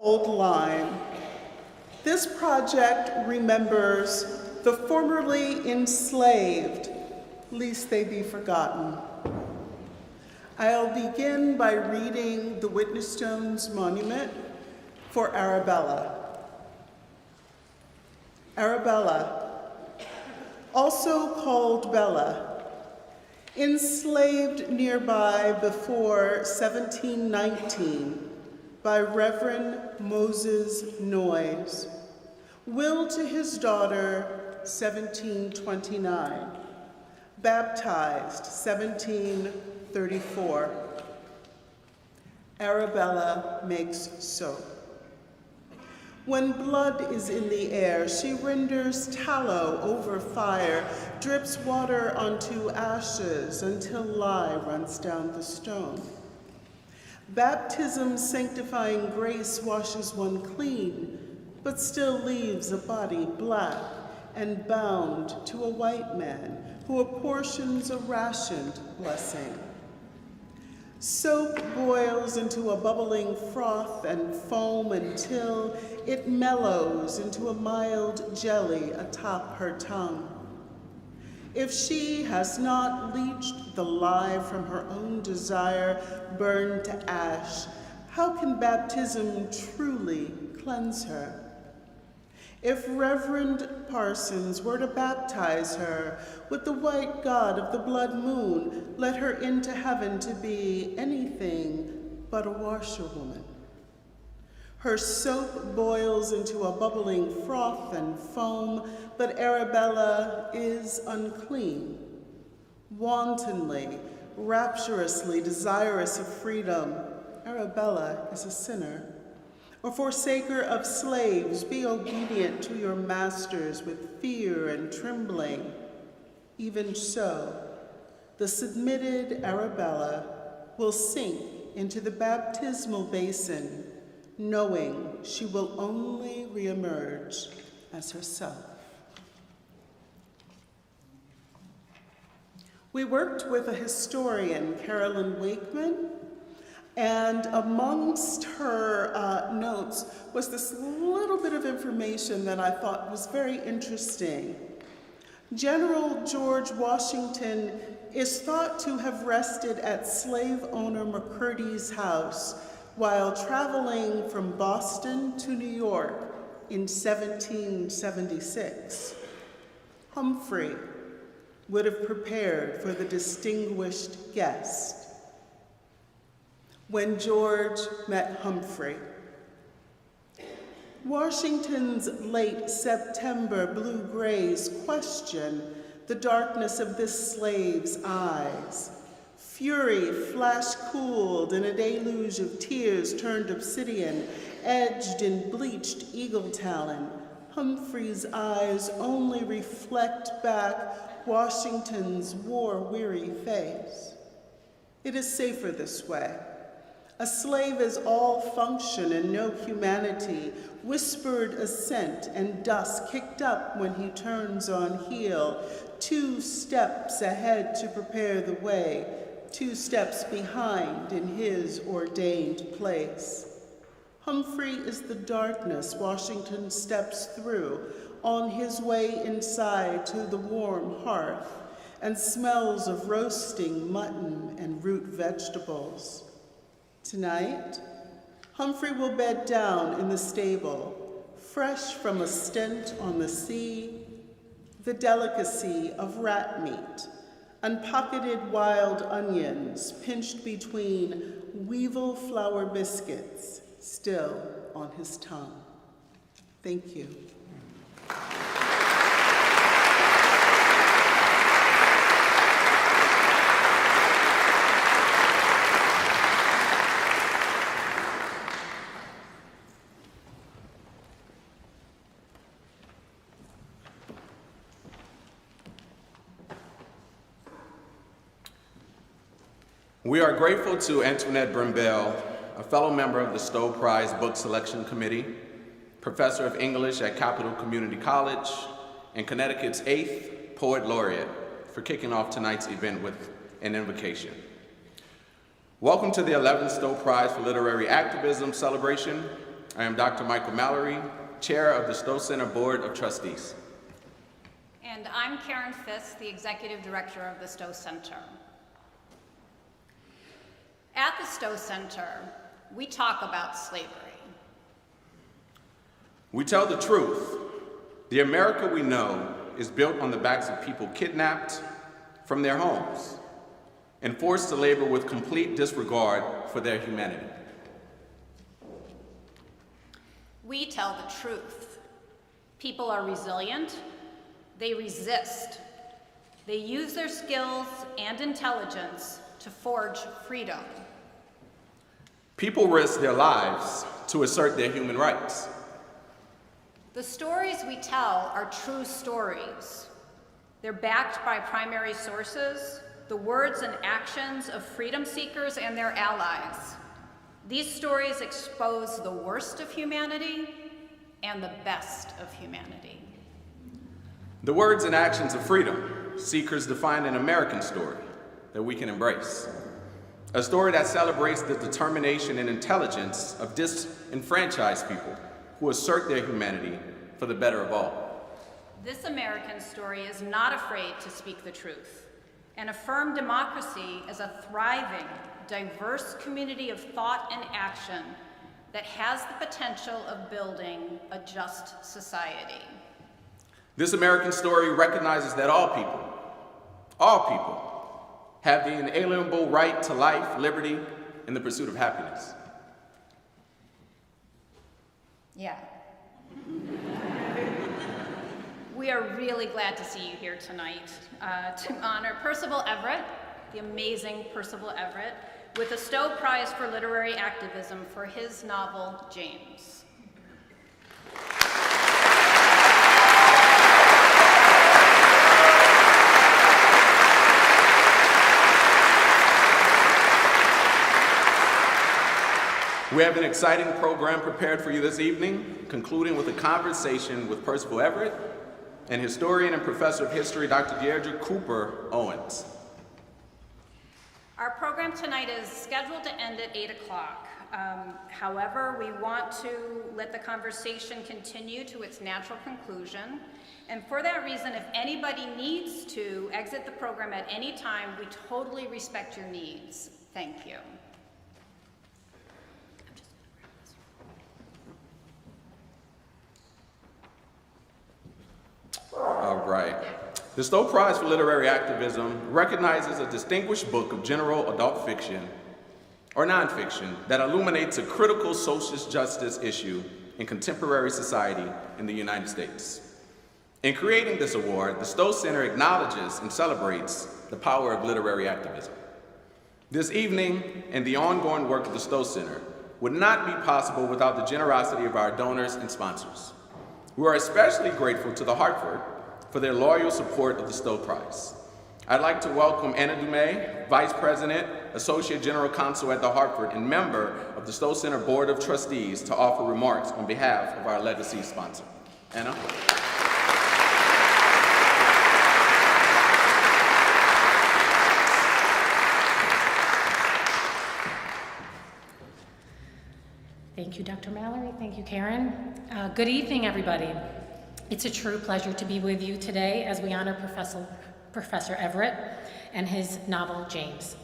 Old line. This project remembers the formerly enslaved, lest they be forgotten. I'll begin by reading the witness stones monument for Arabella. Arabella, also called Bella, enslaved nearby before 1719 by Reverend Moses Noyes, will to his daughter 1729, baptized 1734. Arabella makes soap. When blood is in the air, she renders tallow over fire, drips water onto ashes until lye runs down the stone. Baptism's sanctifying grace washes one clean, but still leaves a body black and bound to a white man who apportions a rationed blessing. Soap boils into a bubbling froth and foam until it mellows into a mild jelly atop her tongue. If she has not leached the lye from her own desire, burned to ash, how can baptism truly cleanse her? If Reverend Parsons were to baptize her with the white god of the blood moon, let her into heaven to be anything but a washerwoman. Her soap boils into a bubbling froth and foam, but Arabella is unclean. Wantonly, rapturously desirous of freedom, Arabella is a sinner. Or forsaker of slaves, be obedient to your masters with fear and trembling. Even so, the submitted Arabella will sink into the baptismal basin, knowing she will only reemerge as herself. We worked with a historian, Carolyn Wakeman, and amongst her notes was this little bit of information that I thought was very interesting. General George Washington is thought to have rested at slave owner McCurdy's house while traveling from Boston to New York in 1776. Humphrey would have prepared for the distinguished guest. When George met Humphrey, Washington's late September blue-grays question the darkness of this slave's eyes. Fury flash-cooled in a deluge of tears turned obsidian, edged in bleached eagle talon. Humphrey's eyes only reflect back Washington's war-weary face. It is safer this way. A slave is all function and no humanity, whispered assent and dust kicked up when he turns on heel, 2 steps ahead to prepare the way, 2 steps behind in his ordained place. Humphrey is the darkness Washington steps through on his way inside to the warm hearth and smells of roasting mutton and root vegetables. Tonight, Humphrey will bed down in the stable, fresh from a stint on the sea, the delicacy of rat meat, unpocketed wild onions pinched between weevil flour biscuits, still on his tongue. Thank you. We are grateful to Antoinette Brimbell, a fellow member of the Stowe Prize Book Selection Committee, professor of English at Capital Community College, and Connecticut's 8th Poet Laureate, for kicking off tonight's event with an invocation. Welcome to the 11th Stowe Prize for Literary Activism celebration. I am Dr. Michael Mallory, Chair of the Stowe Center Board of Trustees. And I'm Karen Fisk, the Executive Director of the Stowe Center. At the Stowe Center, we talk about slavery. We tell the truth. The America we know is built on the backs of people kidnapped from their homes and forced to labor with complete disregard for their humanity. We tell the truth. People are resilient, they resist, they use their skills and intelligence to forge freedom. People risk their lives to assert their human rights. The stories we tell are true stories. They're backed by primary sources, the words and actions of freedom seekers and their allies. These stories expose the worst of humanity and the best of humanity. The words and actions of freedom seekers define an American story that we can embrace. A story that celebrates the determination and intelligence of disenfranchised people who assert their humanity for the better of all. This American story is not afraid to speak the truth and affirm democracy as a thriving, diverse community of thought and action that has the potential of building a just society. This American story recognizes that all people, have the inalienable right to life, liberty, and the pursuit of happiness. Yeah. We are really glad to see you here tonight to honor Percival Everett, the amazing Percival Everett, with the Stowe Prize for Literary Activism for his novel, James. We have an exciting program prepared for you this evening, concluding with a conversation with Percival Everett and historian and professor of history, Dr. Deirdre Cooper Owens. Our program tonight is scheduled to end at 8 o'clock. However, we want to let the conversation continue to its natural conclusion. And for that reason, if anybody needs to exit the program at any time, we totally respect your needs. Thank you. All right. The Stowe Prize for Literary Activism recognizes a distinguished book of general adult fiction or nonfiction that illuminates a critical social justice issue in contemporary society in the United States. In creating this award, the Stowe Center acknowledges and celebrates the power of literary activism. This evening and the ongoing work of the Stowe Center would not be possible without the generosity of our donors and sponsors. We are especially grateful to the Hartford for their loyal support of the Stowe Prize. I'd like to welcome Anna Dumais, Vice President, Associate General Counsel at the Hartford, and member of the Stowe Center Board of Trustees to offer remarks on behalf of our legacy sponsor. Anna? Thank you, Dr. Mallory. Thank you, Karen. Good evening, everybody. It's a true pleasure to be with you today as we honor Professor Everett and his novel, James.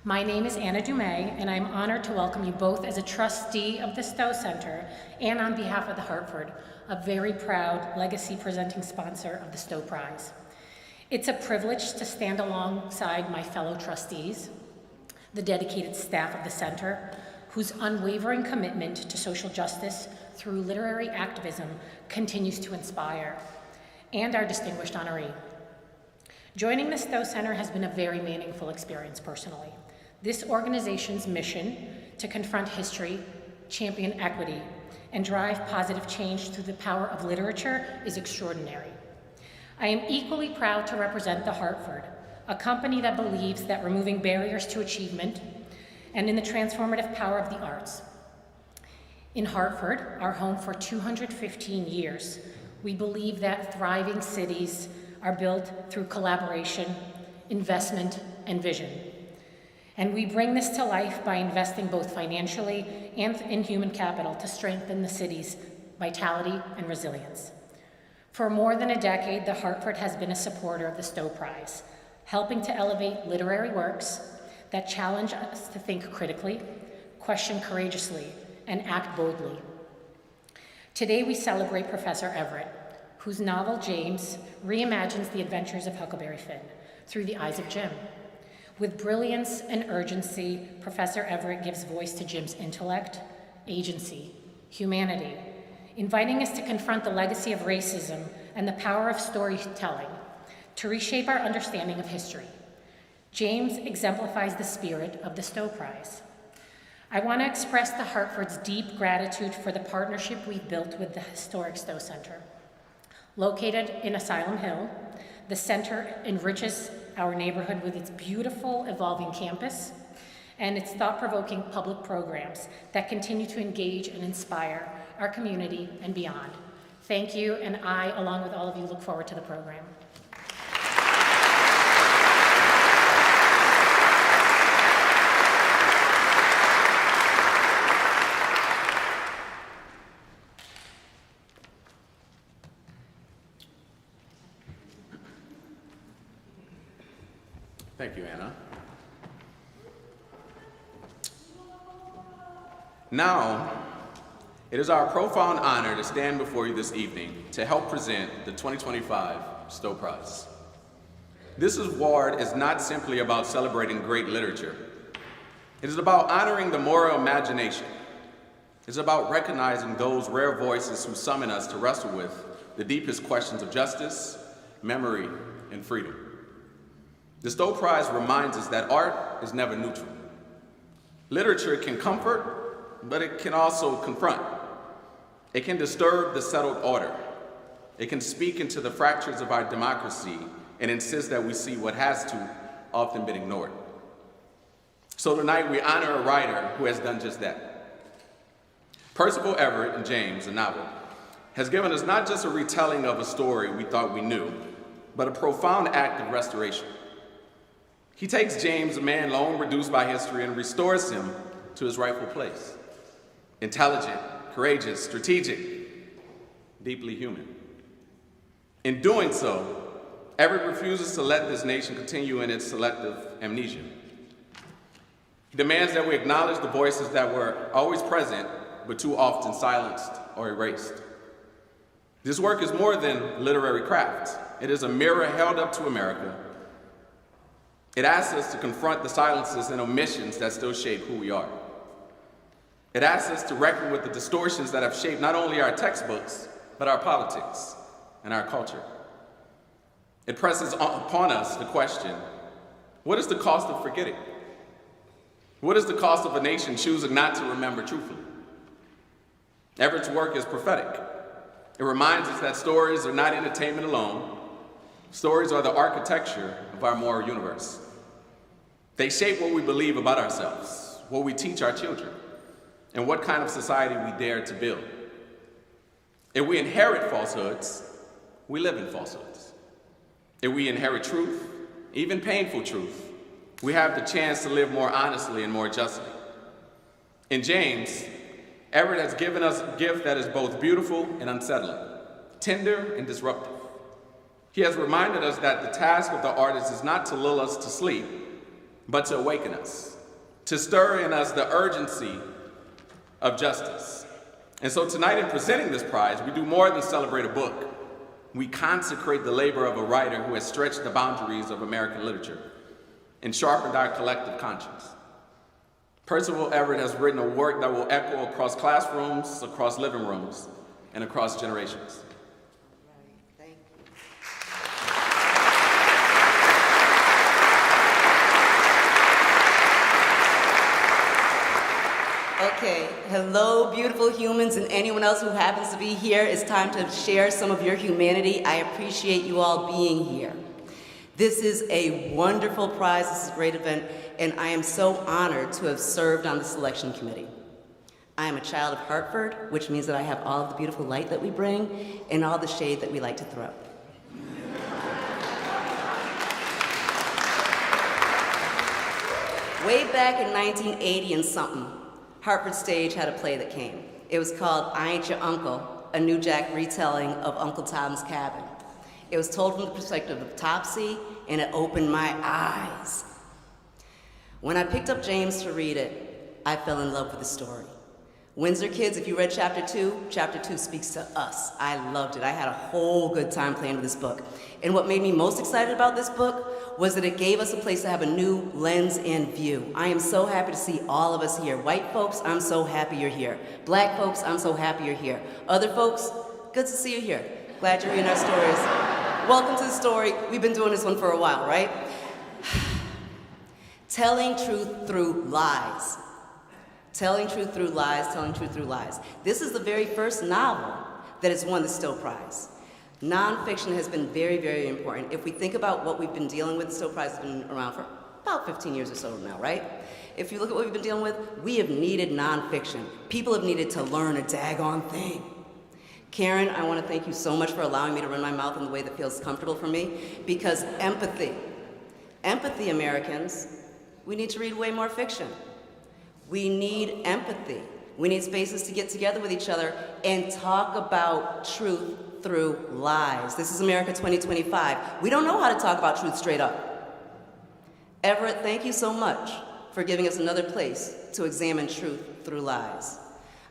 My name is Anna Dumais, and I'm honored to welcome you both as a trustee of the Stowe Center and on behalf of the Hartford, a very proud legacy presenting sponsor of the Stowe Prize. It's a privilege to stand alongside my fellow trustees, the dedicated staff of the center, whose unwavering commitment to social justice through literary activism continues to inspire, and our distinguished honoree. Joining the Stowe Center has been a very meaningful experience personally. This organization's mission to confront history, champion equity, and drive positive change through the power of literature is extraordinary. I am equally proud to represent the Hartford, a company that believes that removing barriers to achievement and in the transformative power of the arts. In Hartford, our home for 215 years, we believe that thriving cities are built through collaboration, investment, and vision. And we bring this to life by investing both financially and in human capital to strengthen the city's vitality and resilience. For more than a decade, the Hartford has been a supporter of the Stowe Prize, helping to elevate literary works that challenge us to think critically, question courageously, and act boldly. Today we celebrate Professor Everett, whose novel James reimagines the adventures of Huckleberry Finn through the eyes of Jim. With brilliance and urgency, Professor Everett gives voice to Jim's intellect, agency, humanity, inviting us to confront the legacy of racism and the power of storytelling to reshape our understanding of history. James exemplifies the spirit of the Stowe Prize. I want to express the Hartford's deep gratitude for the partnership we've built with the historic Stowe Center. Located in Asylum Hill, the center enriches our neighborhood with its beautiful, evolving campus and its thought-provoking public programs that continue to engage and inspire our community and beyond. Thank you, and I, along with all of you, look forward to the program. Thank you, Anna. Now, it is our profound honor to stand before you this evening to help present the 2025 Stowe Prize. This award is not simply about celebrating great literature. It is about honoring the moral imagination. It's about recognizing those rare voices who summon us to wrestle with the deepest questions of justice, memory, and freedom. The Stowe Prize reminds us that art is never neutral. Literature can comfort, but it can also confront. It can disturb the settled order. It can speak into the fractures of our democracy and insist that we see what has to often been ignored. So tonight we honor a writer who has done just that. Percival Everett in James, a novel, has given us not just a retelling of a story we thought we knew, but a profound act of restoration. He takes James, a man long reduced by history, and restores him to his rightful place. Intelligent, courageous, strategic, deeply human. In doing so, Everett refuses to let this nation continue in its selective amnesia. He demands that we acknowledge the voices that were always present, but too often silenced or erased. This work is more than literary craft. It is a mirror held up to America. It asks us to confront the silences and omissions that still shape who we are. It asks us to reckon with the distortions that have shaped not only our textbooks, but our politics and our culture. It presses upon us the question, what is the cost of forgetting? What is the cost of a nation choosing not to remember truthfully? Everett's work is prophetic. It reminds us that stories are not entertainment alone. Stories are the architecture of our moral universe. They shape what we believe about ourselves, what we teach our children, and what kind of society we dare to build. If we inherit falsehoods, we live in falsehoods. If we inherit truth, even painful truth, we have the chance to live more honestly and more justly. In James, Everett has given us a gift that is both beautiful and unsettling, tender and disruptive. He has reminded us that the task of the artist is not to lull us to sleep, but to awaken us, to stir in us the urgency of justice. And so tonight in presenting this prize, we do more than celebrate a book. We consecrate the labor of a writer who has stretched the boundaries of American literature and sharpened our collective conscience. Percival Everett has written a work that will echo across classrooms, across living rooms, and across generations. Okay, hello beautiful humans and anyone else who happens to be here. It's time to share some of your humanity. I appreciate you all being here. This is a wonderful prize, this is a great event, and I am so honored to have served on the selection committee. I am a child of Hartford, which means that I have all of the beautiful light that we bring and all the shade that we like to throw. Way back in 1980 and something, Hartford Stage had a play that came. It was called I Ain't Your Uncle, a New Jack retelling of Uncle Tom's Cabin. It was told from the perspective of Topsy, and it opened my eyes. When I picked up James to read it, I fell in love with the story. Windsor kids, if you read chapter 2 speaks to us. I loved it. I had a whole good time playing with this book. And what made me most excited about this book was that it gave us a place to have a new lens and view. I am so happy to see all of us here. White folks, I'm so happy you're here. Black folks, I'm so happy you're here. Other folks, good to see you here. Glad you're reading our stories. Welcome to the story. We've been doing this one for a while, right? Telling truth through lies. Telling truth through lies, telling truth through lies. This is the very first novel that has won the Stowe Prize. Nonfiction has been very, very important. If we think about what we've been dealing with, the Stowe Prize has been around for about 15 years or so now, right? If you look at what we've been dealing with, we have needed nonfiction. People have needed to learn a daggone thing. Karen, I want to thank you so much for allowing me to run my mouth in the way that feels comfortable for me, because empathy, Americans, we need to read way more fiction. We need empathy. We need spaces to get together with each other and talk about truth through lies. This is America 2025. We don't know how to talk about truth straight up. Everett, thank you so much for giving us another place to examine truth through lies.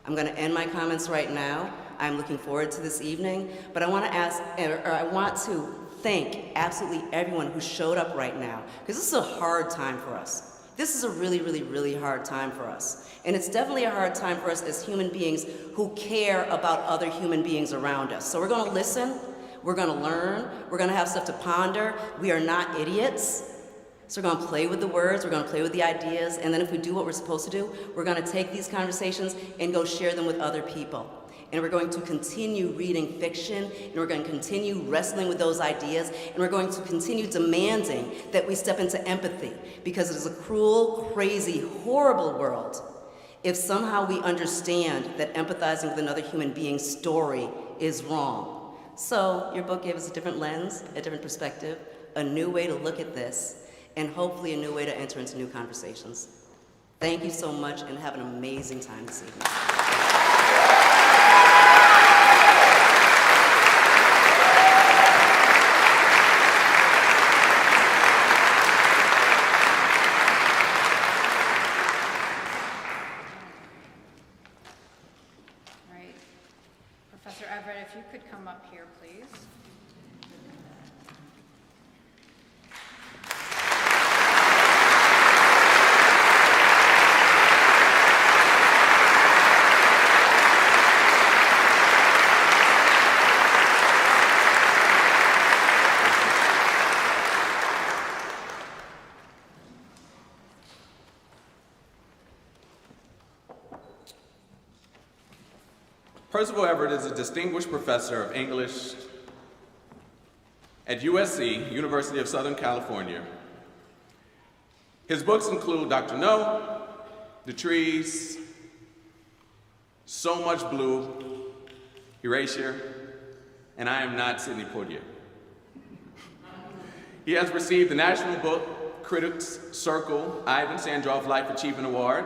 I'm going to end my comments right now. I'm looking forward to this evening, but I want to thank absolutely everyone who showed up right now, because this is a hard time for us. This is a really, really, really hard time for us. And it's definitely a hard time for us as human beings who care about other human beings around us. So we're going to listen, we're going to learn, we're going to have stuff to ponder. We are not idiots. So we're going to play with the words, we're going to play with the ideas, and then if we do what we're supposed to do, we're going to take these conversations and go share them with other people. And we're going to continue reading fiction, and we're going to continue wrestling with those ideas, and we're going to continue demanding that we step into empathy, because it is a cruel, crazy, horrible world if somehow we understand that empathizing with another human being's story is wrong. So your book gave us a different lens, a different perspective, a new way to look at this, and hopefully a new way to enter into new conversations. Thank you so much, and have an amazing time this evening. Professor Everett, if you could come up here, please. Percival Everett is a distinguished professor of English at USC, University of Southern California. His books include Dr. No, The Trees, So Much Blue, Erasure, and I Am Not Sidney Poitier. He has received the National Book Critics Circle Ivan Sandroff Life Achievement Award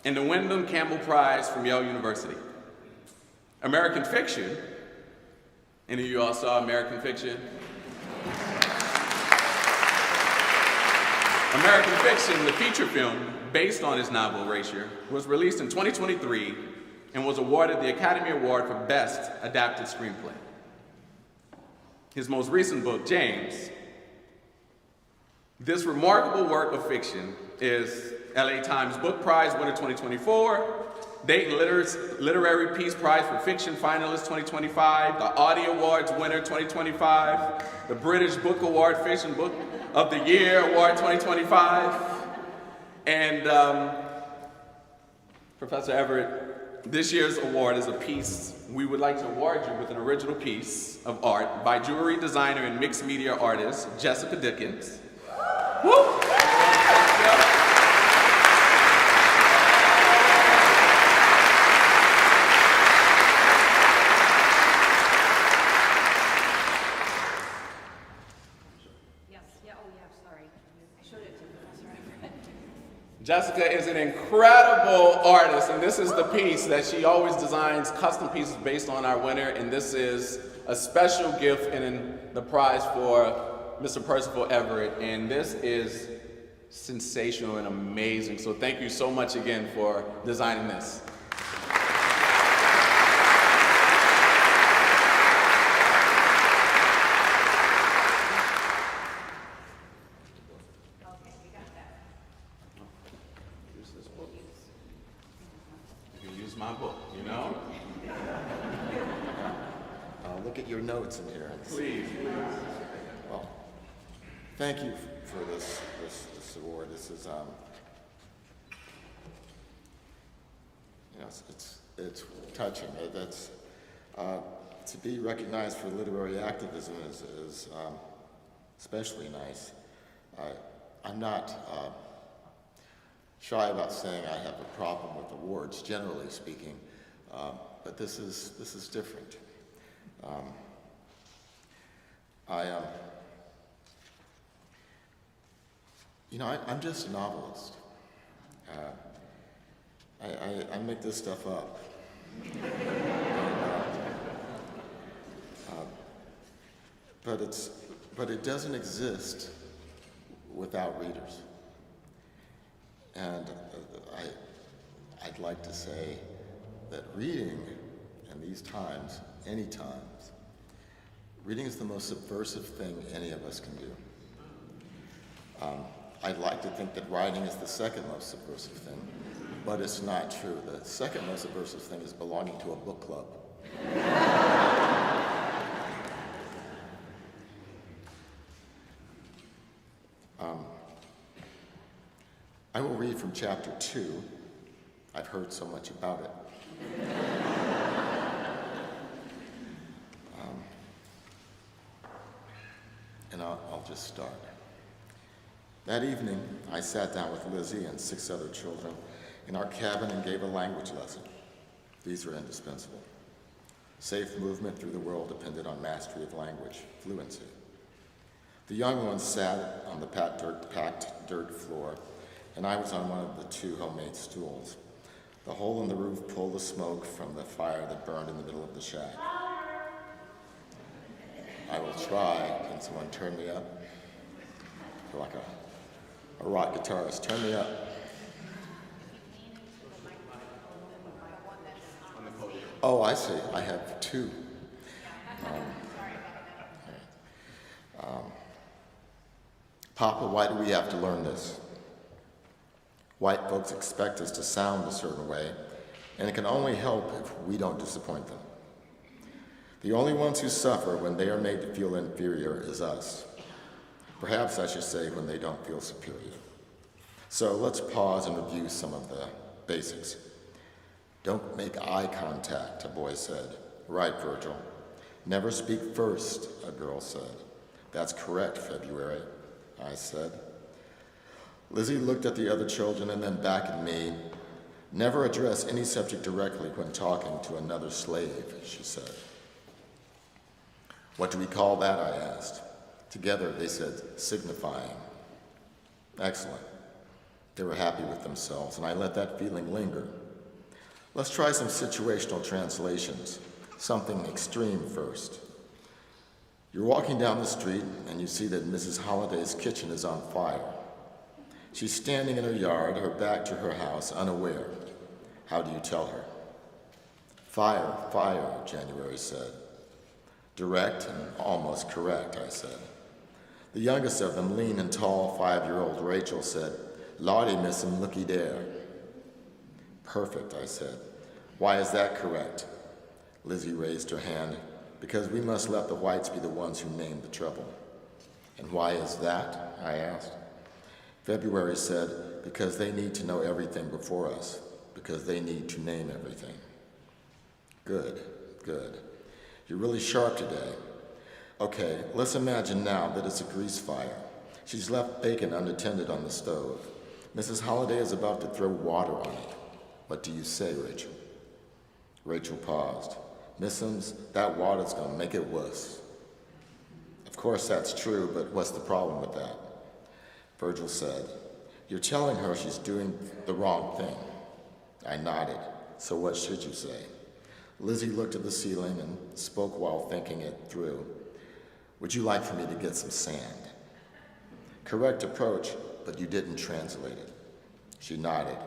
and the Wyndham Campbell Prize from Yale University. American fiction, any of you all saw American fiction? American Fiction, the feature film based on his novel Erasure, was released in 2023 and was awarded the Academy Award for Best Adapted Screenplay. His most recent book, James. This remarkable work of fiction is LA Times Book Prize winner 2024, Dayton Literary Peace Prize for Fiction finalist 2025, the Audie Awards winner 2025, the British Book Award Fiction Book of the Year Award 2025, and Professor Everett, this year's award is a piece. We would like to award you with an original piece of art by jewelry designer and mixed media artist Jessica Dickens. Woo! Jessica is an incredible artist, and this is the piece that she always designs custom pieces based on our winner, and this is a special gift in the prize for Mr. Percival Everett, and this is sensational and amazing. So thank you so much again for designing this. My book, you know? Look at your notes in here. Please. Well, thank you for this award. This is, it's touching. That's to be recognized for literary activism is especially nice. I'm not shy about saying I have a problem with awards, generally speaking, but this is different. I'm just a novelist. I make this stuff up. But it doesn't exist without readers. And I'd like to say that reading in these times, any times, reading is the most subversive thing any of us can do. I'd like to think that writing is the second most subversive thing, but it's not true. The second most subversive thing is belonging to a book club. I will read from chapter 2. I've heard so much about it. And I'll just start. That evening, I sat down with Lizzie and 6 other children in our cabin and gave a language lesson. These were indispensable. Safe movement through the world depended on mastery of language, fluency. The young ones sat on the packed dirt floor, and I was on one of the 2 homemade stools. The hole in the roof pulled the smoke from the fire that burned in the middle of the shack. I will try. Can someone turn me up? I feel like a rock guitarist. Turn me up. Oh, I see. I have 2. Papa, why do we have to learn this? White folks expect us to sound a certain way, and it can only help if we don't disappoint them. The only ones who suffer when they are made to feel inferior is us. Perhaps I should say when they don't feel superior. So let's pause and review some of the basics. Don't make eye contact, a boy said. Right, Virgil. Never speak first, a girl said. That's correct, February, I said. Lizzie looked at the other children and then back at me. Never address any subject directly when talking to another slave, she said. What do we call that, I asked. Together, they said, signifying. Excellent. They were happy with themselves, and I let that feeling linger. Let's try some situational translations, something extreme first. You're walking down the street, and you see that Mrs. Holliday's kitchen is on fire. She's standing in her yard, her back to her house, unaware. How do you tell her? Fire, fire, January said. Direct and almost correct, I said. The youngest of them, lean and tall 5-year-old Rachel, said, Lordy, missum, looky there. Perfect, I said. Why is that correct? Lizzie raised her hand. Because we must let the whites be the ones who name the trouble. And why is that? I asked. February said, because they need to know everything before us, because they need to name everything. Good, good. You're really sharp today. Okay, let's imagine now that it's a grease fire. She's left bacon unattended on the stove. Mrs. Holliday is about to throw water on it. What do you say, Rachel? Rachel paused. Missums, that water's gonna make it worse. Of course that's true, but what's the problem with that? Virgil said, You're telling her she's doing the wrong thing. I nodded. So what should you say? Lizzie looked at the ceiling and spoke while thinking it through. Would you like for me to get some sand? Correct approach, but you didn't translate it. She nodded.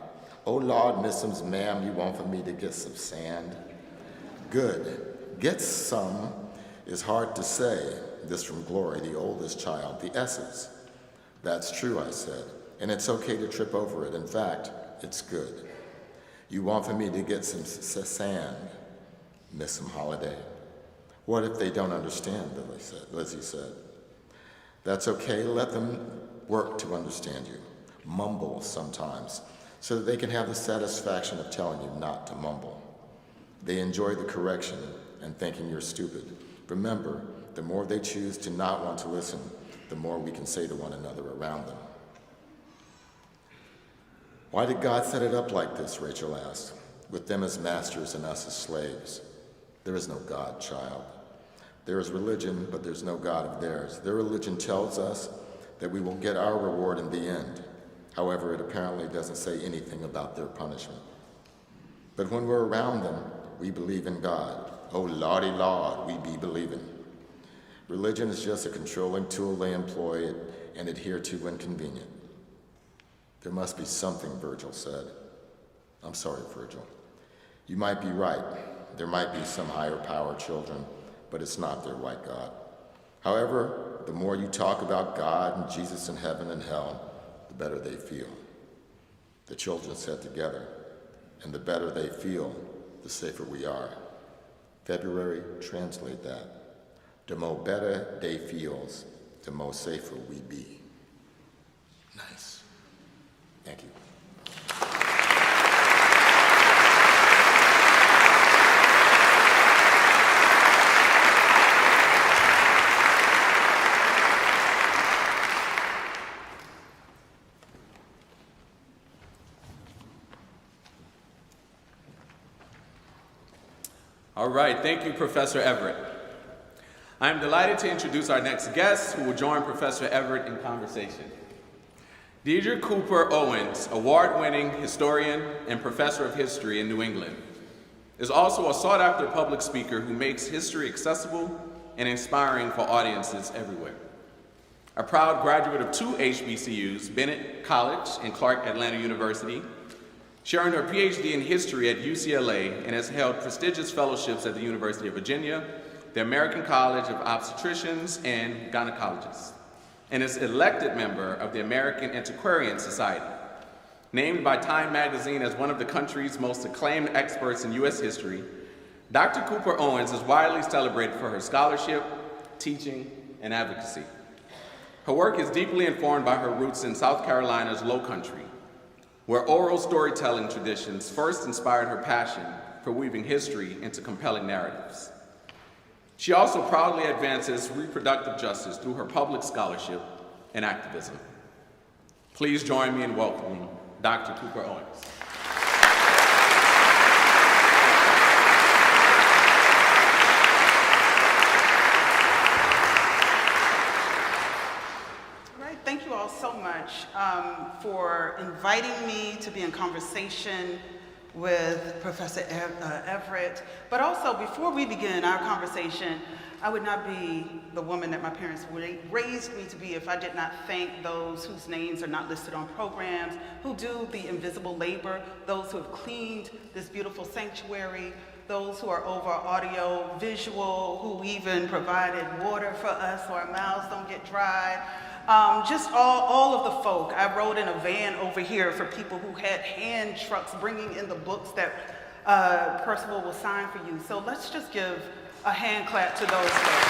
Oh Lord, Mrs. Ma'am, you want for me to get some sand? Good. Get some is hard to say. This from Glory, the oldest child, the S's. That's true, I said, and it's okay to trip over it. In fact, it's good. You want for me to get some sand, miss some holiday? What if they don't understand, Lizzie said. That's okay, let them work to understand you. Mumble sometimes, so that they can have the satisfaction of telling you not to mumble. They enjoy the correction and thinking you're stupid. Remember, the more they choose to not want to listen, the more we can say to one another around them. Why did God set it up like this, Rachel asked, with them as masters and us as slaves? There is no God, child. There is religion, but there's no God of theirs. Their religion tells us that we will get our reward in the end. However, it apparently doesn't say anything about their punishment. But when we're around them, we believe in God. Oh, Lordy Lord, we be believing. Religion is just a controlling tool they employ and adhere to when convenient. There must be something, Virgil said. I'm sorry, Virgil. You might be right. There might be some higher power, children, but it's not their white God. However, the more you talk about God and Jesus and heaven and hell, the better they feel. The children said together, and the better they feel, the safer we are. February, translate that. The more better they feels, the more safer we be. Nice. Thank you. All right, thank you, Professor Everett. I am delighted to introduce our next guest who will join Professor Everett in conversation. Deidre Cooper Owens, award-winning historian and professor of history in New England, is also a sought-after public speaker who makes history accessible and inspiring for audiences everywhere. A proud graduate of 2 HBCUs, Bennett College and Clark Atlanta University, she earned her PhD in history at UCLA and has held prestigious fellowships at the University of Virginia, the American College of Obstetricians and Gynecologists, and is elected member of the American Antiquarian Society. Named by Time magazine as one of the country's most acclaimed experts in U.S. history, Dr. Cooper Owens is widely celebrated for her scholarship, teaching, and advocacy. Her work is deeply informed by her roots in South Carolina's Low Country, where oral storytelling traditions first inspired her passion for weaving history into compelling narratives. She also proudly advances reproductive justice through her public scholarship and activism. Please join me in welcoming Dr. Cooper Owens. Thank you all so much for inviting me to be in conversation with Professor Everett. But also, before we begin our conversation, I would not be the woman that my parents raised me to be if I did not thank those whose names are not listed on programs, who do the invisible labor, those who have cleaned this beautiful sanctuary, those who are over audio, visual, who even provided water for us so our mouths don't get dry. Just all of the folk. I rode in a van over here for people who had hand trucks bringing in the books that Percival will sign for you. So let's just give a hand clap to those folks.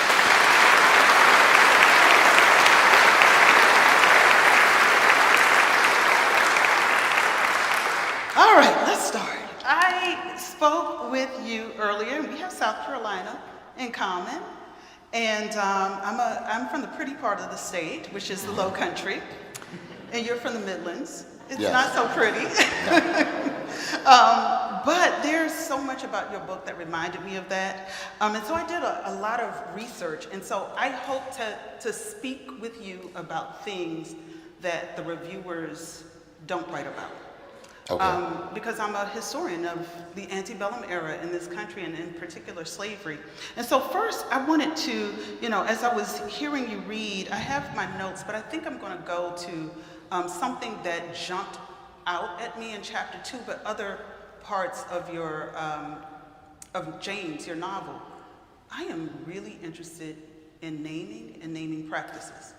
All right, let's start. I spoke with you earlier, and we have South Carolina in common. And I'm from the pretty part of the state, which is the Low Country, and you're from the Midlands. It's Yes. not so pretty. But there's so much about your book that reminded me of that. And so I did a lot of research, and so I hope to speak with you about things that the reviewers don't write about. Okay. Because I'm a historian of the antebellum era in this country, and in particular slavery. And so first I wanted to, as I was hearing you read, I have my notes, but I think I'm going to go to something that jumped out at me in chapter 2, but other parts of your, of James, your novel. I am really interested in naming and naming practices.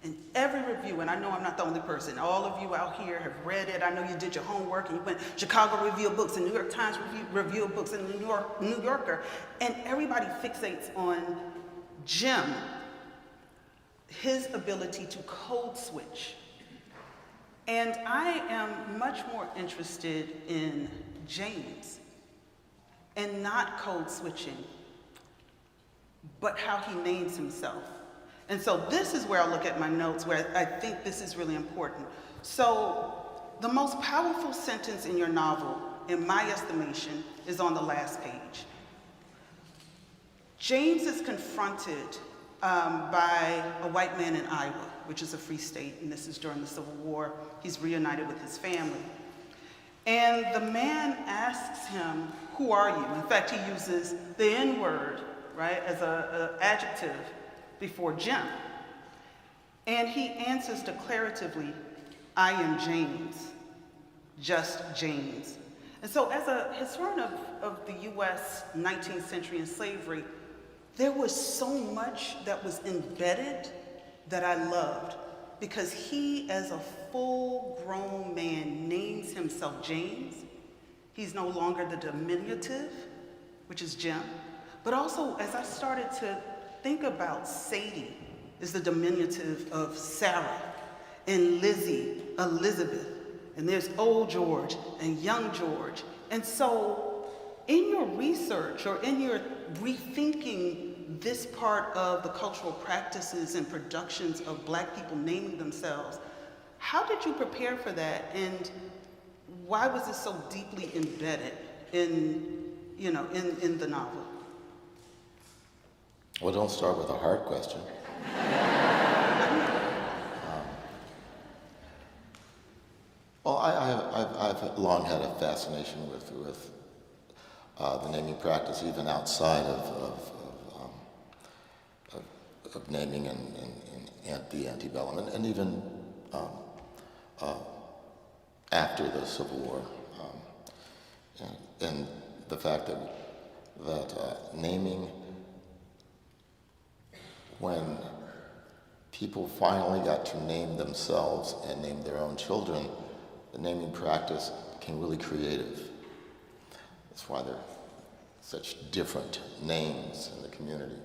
In every review, and I know I'm not the only person, all of you out here have read it. I know you did your homework and you went Chicago Review of Books and New York Times Review of Books and New Yorker, and everybody fixates on Jim, his ability to code switch. And I am much more interested in James, and not code switching, but how he names himself. And so this is where I look at my notes, where I think this is really important. So the most powerful sentence in your novel, in my estimation, is on the last page. James is confronted by a white man in Iowa, which is a free state, and this is during the Civil War. He's reunited with his family. And the man asks him, "Who are you?" In fact, he uses the N-word, right, as an adjective before Jim. And he answers declaratively, "I am James, just James." And so as a historian of the US 19th century and slavery, there was so much that was embedded that I loved, because he, as a full-grown man, names himself James. He's no longer the diminutive, which is Jim, but also as I started to think about Sadie is the diminutive of Sarah, and Lizzie, Elizabeth, and there's old George and young George. And so in your research, or in your rethinking this part of the cultural practices and productions of Black people naming themselves, how did you prepare for that, and why was it so deeply embedded in the novel? Well, don't start with a hard question. Well, I've long had a fascination with the naming practice, even outside of naming and the antebellum, and even after the Civil War, and the fact that naming, when people finally got to name themselves and name their own children, the naming practice became really creative. That's why there are such different names in the community.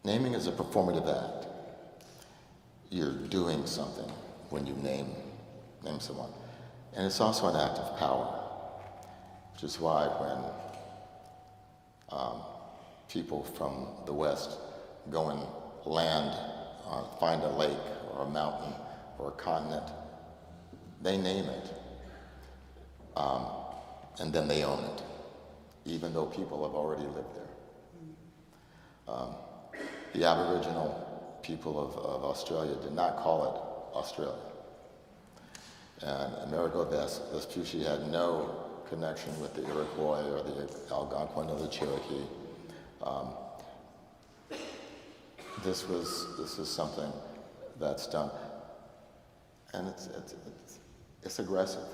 Naming is a performative act. You're doing something when you name someone. And it's also an act of power, which is why when people from the West go and land, find a lake or a mountain or a continent, they name it, and then they own it, even though people have already lived there. The Aboriginal people of Australia did not call it Australia. And Amerigo Vespucci had no connection with the Iroquois or the Algonquin or the Cherokee. This is something that's done, and it's aggressive.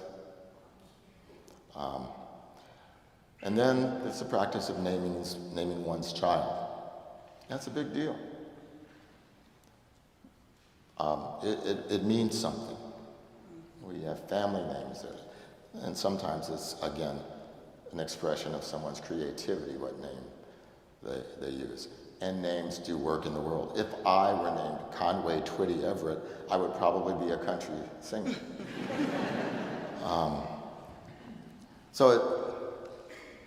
And then it's the practice of naming one's child. That's a big deal. It means something. We have family names there, and sometimes it's, again, an expression of someone's creativity, what name they use. And names do work in the world. If I were named Conway Twitty Everett, I would probably be a country singer.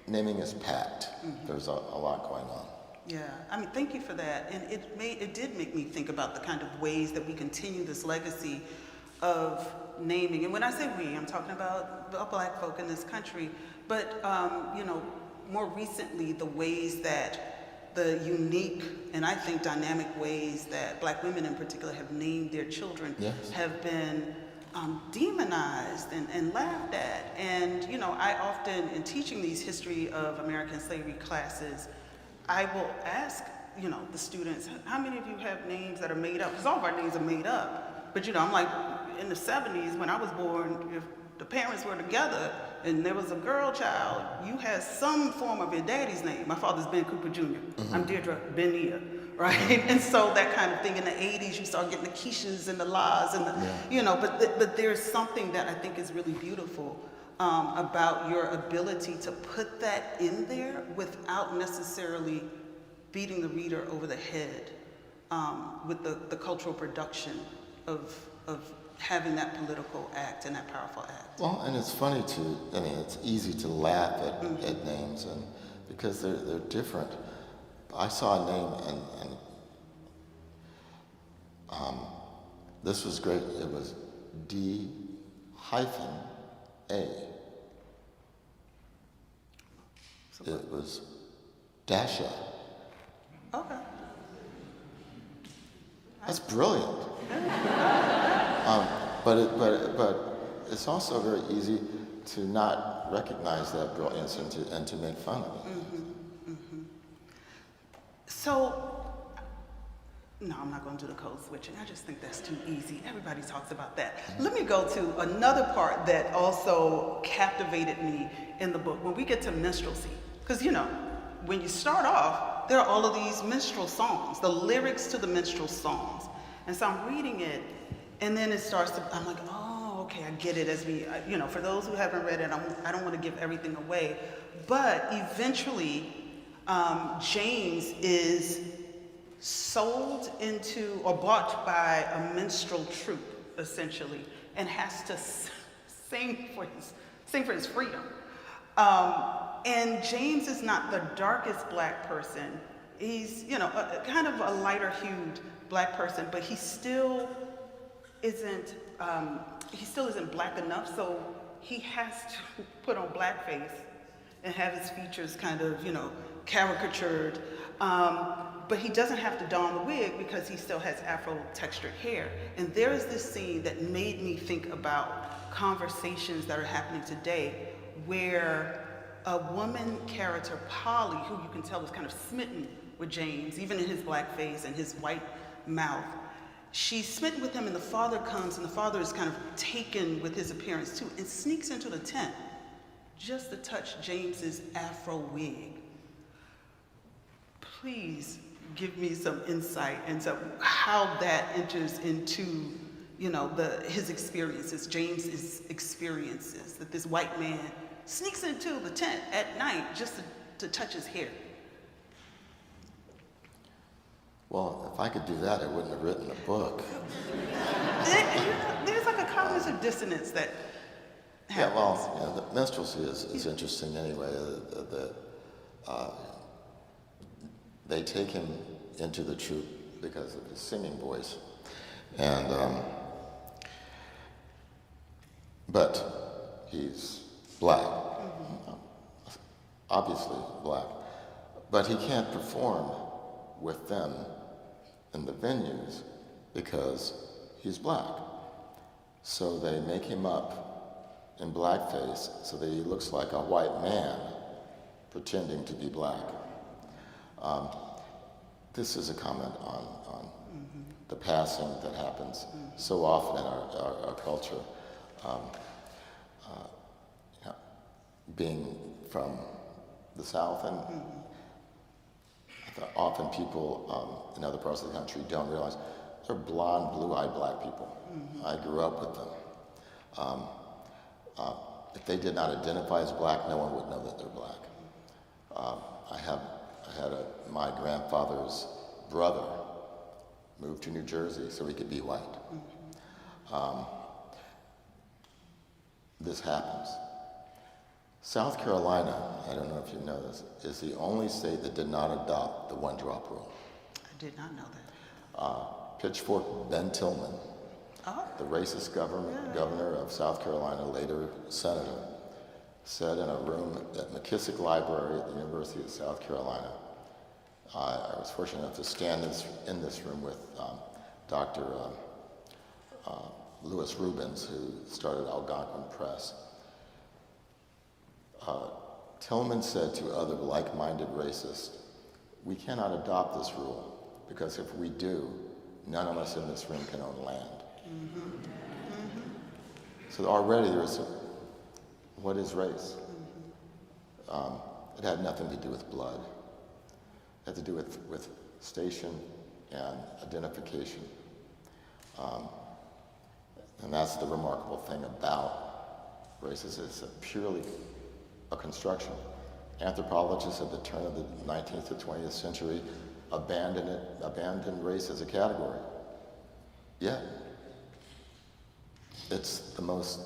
Naming is packed. There's a lot going on. Yeah, I mean, thank you for that. And it did make me think about the kind of ways that we continue this legacy of naming. And when I say we, I'm talking about Black folk in this country, but more recently, the ways that the unique and I think dynamic ways that Black women in particular have named their children have been demonized and laughed at. And, you know, I often, in teaching these history of American slavery classes, I will ask, you know, the students, how many of you have names that are made up? Because all of our names are made up. But, you know, I'm like, in the 70s, when I was born, if the parents were together and there was a girl child, you had some form of your daddy's name. My father's Ben Cooper Jr. I'm Deirdre Benia, right? And so that kind of thing. In the 80s, you start getting the Keishas and the Las and the, you know, but there's something that I think is really beautiful about your ability to put that in there without necessarily beating the reader over the head with the cultural production of having that political act and that powerful act. Well, and it's funny I mean, it's easy to laugh at names and because they're different. I saw a name and this was great. It was D-A. It was Dasha. Okay. That's brilliant. But it's also very easy to not recognize that brilliance and to make fun of it. So, no, I'm not going to do the code switching. I just think that's too easy. Everybody talks about that. Let me go to another part that also captivated me in the book when we get to minstrelsy. Because, you know, when you start off, there are all of these minstrel songs, the lyrics to the minstrel songs. And so I'm reading it, and then it starts to, I'm like, oh, okay, I get it as we, you know, for those who haven't read it, I don't want to give everything away. But eventually, James is sold into or bought by a minstrel troupe, essentially, and has to sing for his freedom. And James is not the darkest Black person. He's, you know, kind of a lighter hued Black person, but he still isn't Black enough, so he has to put on blackface and have his features kind of, you know, caricatured. But he doesn't have to don the wig because he still has Afro-textured hair. And there is this scene that made me think about conversations that are happening today where a woman character, Polly, who you can tell is kind of smitten with James, even in his blackface and his white mouth, she's smitten with him, and the father comes, and the father is kind of taken with his appearance too, and sneaks into the tent just to touch James's Afro wig. Please give me some insight into how that enters into, you know, his experiences, James's experiences, that this white man sneaks into the tent at night just to touch his hair. Well, if I could do that, I wouldn't have written a book. There's like a cognitive dissonance that happens. Yeah, well, the minstrelsy is interesting anyway. They take him into the troupe because of his singing voice, and but he's Black, obviously Black, but he can't perform with them in the venues because he's Black. So they make him up in blackface so that he looks like a white man pretending to be Black. This is a comment on the passing that happens so often in our culture. You know, being from the South, and often people in other parts of the country don't realize they're blonde, blue-eyed Black people. I grew up with them. If they did not identify as Black, no one would know that they're Black. My grandfather's brother moved to New Jersey so he could be white. This happens. South Carolina, I don't know if you know this, is the only state that did not adopt the one-drop rule. I did not know that. Pitchfork Ben Tillman, the racist governor of South Carolina, later senator, said in a room at McKissick Library at the University of South Carolina, I was fortunate enough to stand in this room with Dr. Louis Rubens, who started Algonquin Press. Tillman said to other like-minded racists, "We cannot adopt this rule, because if we do, none of us in this room can own land." Mm-hmm. Mm-hmm. So already there's what is race? Mm-hmm. It had nothing to do with blood. It had to do with station and identification. And that's the remarkable thing about races, is purely a construction. Anthropologists at the turn of the 19th to 20th century abandoned race as a category. Yet, it's the most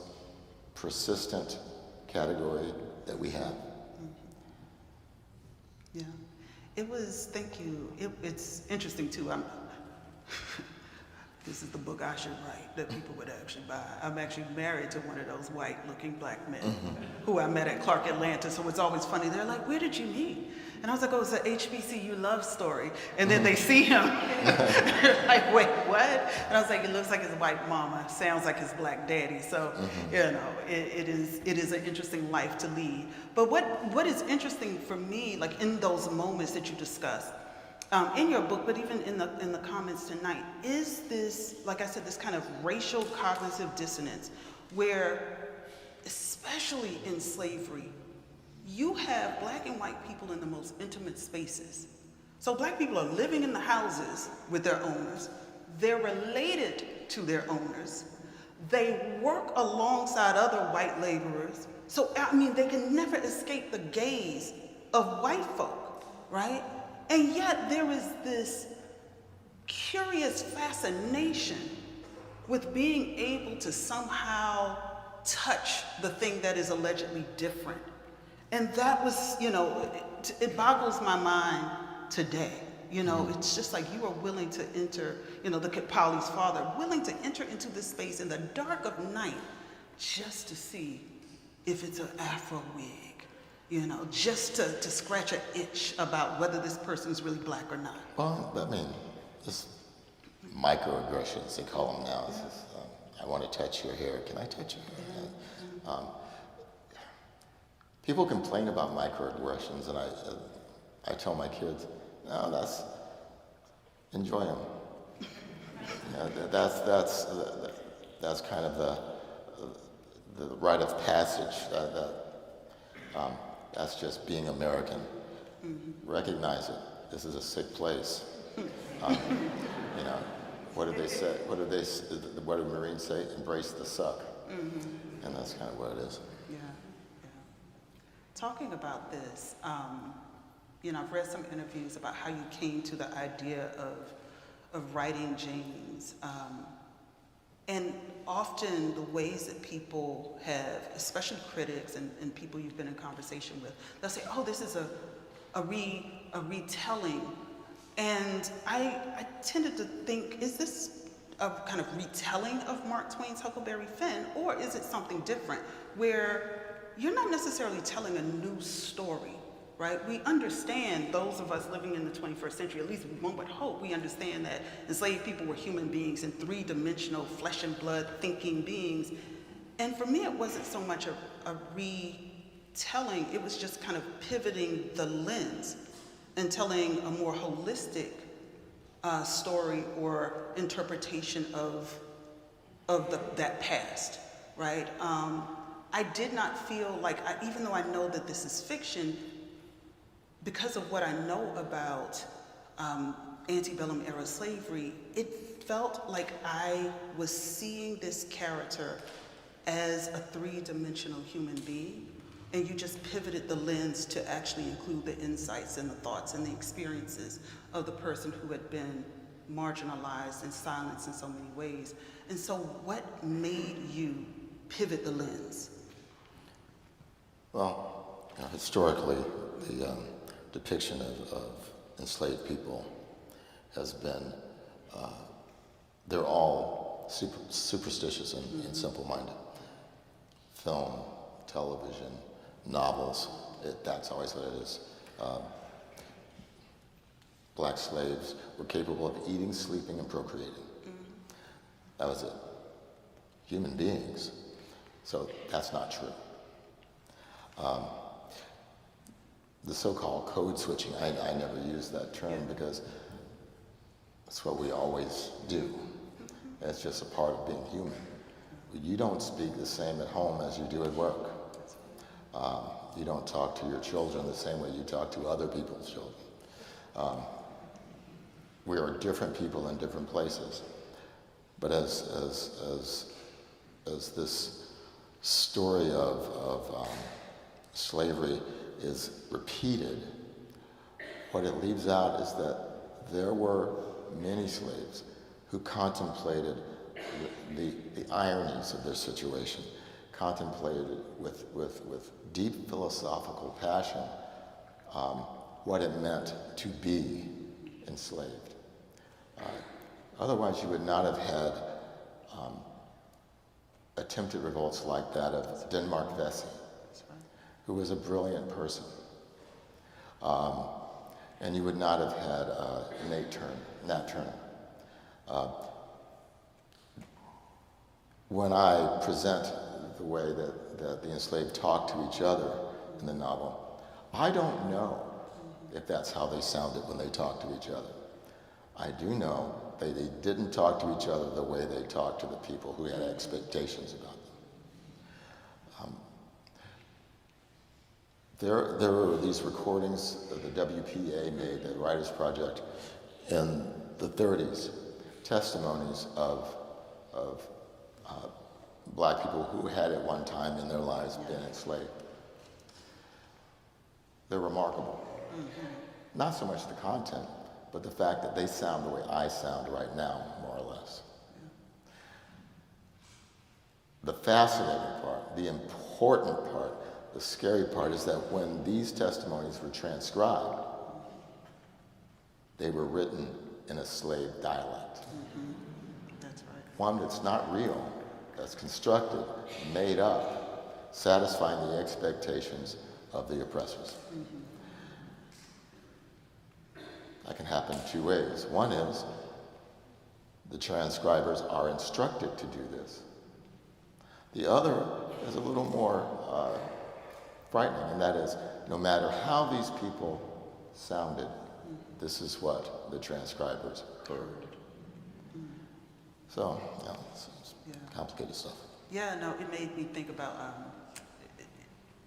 persistent category that we have. Yeah, it was, thank you. It's interesting too. This is the book I should write that people would actually buy. I'm actually married to one of those white-looking black men who I met at Clark Atlanta, so it's always funny. They're like, "Where did you meet?" And I was like, "Oh, it's an HBCU love story." And then they see him, like, "Wait, what?" And I was like, "It looks like his white mama, sounds like his black daddy." So, you know, it is an interesting life to lead. But what is interesting for me, like in those moments that you discussed, in your book, but even in the comments tonight, is this, like I said, this kind of racial cognitive dissonance where, especially in slavery, you have black and white people in the most intimate spaces. So black people are living in the houses with their owners. They're related to their owners. They work alongside other white laborers. So, I mean, they can never escape the gaze of white folk, right? And yet there is this curious fascination with being able to somehow touch the thing that is allegedly different. And that was, you know, it boggles my mind today. You know, it's just like you are willing to enter, you know, look at Polly's father, willing to enter into this space in the dark of night just to see if it's an Afro wig. You know, just to scratch an itch about whether this person's really black or not. Well, I mean, this microaggressions, they call them now. It's just, I want to touch your hair. Can I touch your hair? People complain about microaggressions, and I tell my kids, no, enjoy them. That's kind of the rite of passage. That's just being American. Recognize it. This is a sick place. You know, what did they say? What did Marines say? Embrace the suck. And that's kind of what it is. Yeah. Talking about this, you know, I've read some interviews about how you came to the idea of writing James. And often the ways that people have, especially critics and people you've been in conversation with, they'll say, "Oh, this is a retelling." And I tended to think, is this a kind of retelling of Mark Twain's Huckleberry Finn, or is it something different where you're not necessarily telling a new story, right? We understand, those of us living in the 21st century, at least one would hope, we understand that enslaved people were human beings and three-dimensional, flesh and blood thinking beings. And for me, it wasn't so much a retelling, it was just kind of pivoting the lens and telling a more holistic story or interpretation of that past, right? I did not feel like, even though I know that this is fiction, because of what I know about antebellum era slavery, it felt like I was seeing this character as a three-dimensional human being, and you just pivoted the lens to actually include the insights and the thoughts and the experiences of the person who had been marginalized and silenced in so many ways. And so what made you pivot the lens? Well, you know, historically, the depiction of enslaved people has been, they're all superstitious and simple-minded. Film, television, novels, that's always what it is. black slaves were capable of eating, sleeping, and procreating. That was it. Human beings. So that's not true. The so-called code switching, I never use that term because that's what we always do. It's just a part of being human. You don't speak the same at home as you do at work. You don't talk to your children the same way you talk to other people's children. We are different people in different places. But as this story of slavery is repeated, what it leaves out is that there were many slaves who contemplated the ironies of their situation, contemplated with deep philosophical passion what it meant to be enslaved. Otherwise, you would not have had attempted revolts like that of Denmark Vesey, who was a brilliant person. And you would not have had Nat Turner. When I present the way that the enslaved talk to each other in the novel, I don't know if that's how they sounded when they talked to each other. I do know they didn't talk to each other the way they talked to the people who had expectations about them. There were these recordings that the WPA made, the Writers Project, in the 30s, testimonies of black people who had at one time in their lives been enslaved. They're remarkable. Not so much the content, but the fact that they sound the way I sound right now, more or less. The fascinating part, the important part, the scary part is that when these testimonies were transcribed, they were written in a slave dialect. That's right. One that's not real, that's constructed, made up, satisfying the expectations of the oppressors. That can happen two ways. One is the transcribers are instructed to do this. The other is a little more frightening, and that is no matter how these people sounded, this is what the transcribers heard. So, yeah, it's complicated stuff. Yeah, no, it made me think about,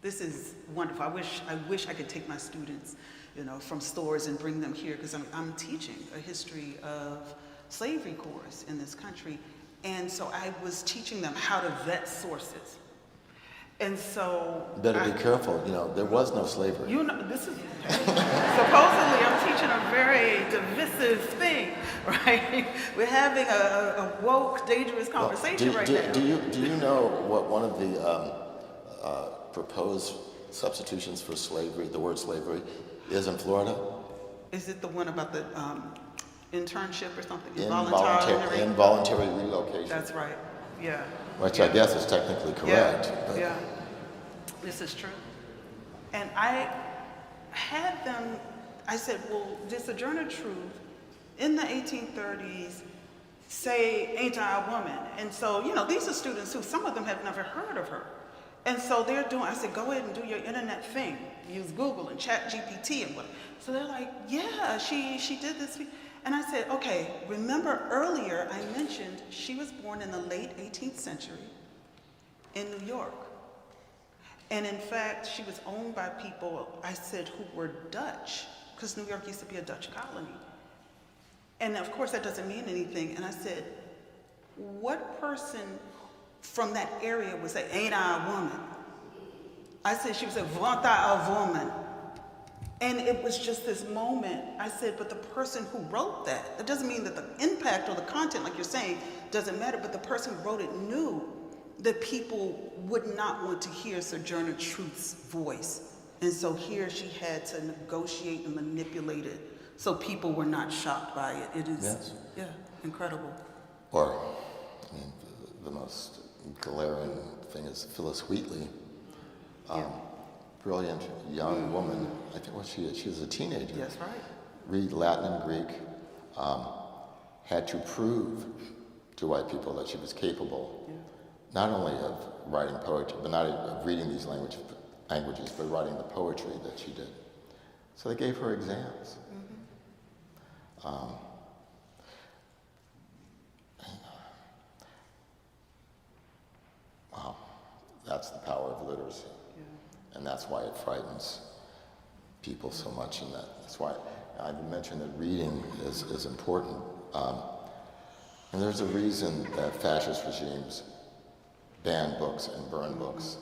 this is wonderful. I wish I could take my students, from stores and bring them here, because I'm teaching a history of slavery course in this country. And so I was teaching them how to vet sources. And so Better be careful, there was no slavery. This is, supposedly I'm teaching a very divisive thing, right? We're having a woke, dangerous conversation right now. Do you know what one of the proposed substitutions for slavery, the word slavery, is in Florida? Is it the one about the internship or something? Involuntary relocation. That's right, yeah. Which I guess is technically correct. Yeah, this is true. And I had them, I said, well, did Sojourner Truth in the 1830s say, "Ain't I a woman?" And so, these are students who, some of them have never heard of her. And so I said, go ahead and do your internet thing. Use Google and Chat GPT and what. So they're like, yeah, she did this. And I said, okay, remember earlier I mentioned she was born in the late 18th century in New York. And in fact, she was owned by people, I said, who were Dutch, because New York used to be a Dutch colony. And of course, that doesn't mean anything. And I said, what person from that area would say, "Ain't I a woman?" I said, she would say, "Want I a woman?" And it was just this moment. I said, but the person who wrote that doesn't mean that the impact or the content, like you're saying, doesn't matter, but the person who wrote it knew that people would not want to hear Sojourner Truth's voice. And so here she had to negotiate and manipulate it so people were not shocked by it. It is, incredible. Or, the most glaring thing is Phyllis Wheatley, brilliant young woman. I think she was a teenager. That's right. read Latin and Greek, had to prove to white people that she was capable, not only of writing poetry, but not of reading these languages, but writing the poetry that she did. So they gave her exams. Wow, that's the power of literacy. And that's why it frightens people so much, and that's why I mentioned that reading is important. And there's a reason that fascist regimes ban books and burn books,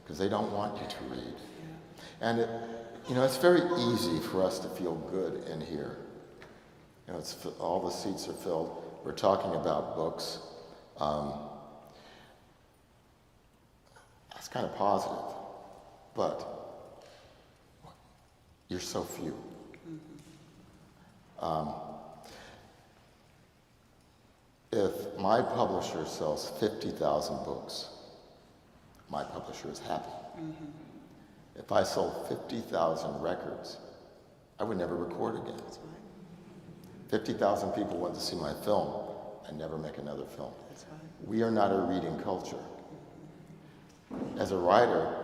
because they don't want you to read. And it's very easy for us to feel good in here. All the seats are filled. We're talking about books. That's kind of positive, but you're so few. If my publisher sells 50,000 books, my publisher is happy. If I sold 50,000 records, I would never record again. 50,000 people went to see my film, I'd never make another film. We are not a reading culture. As a writer,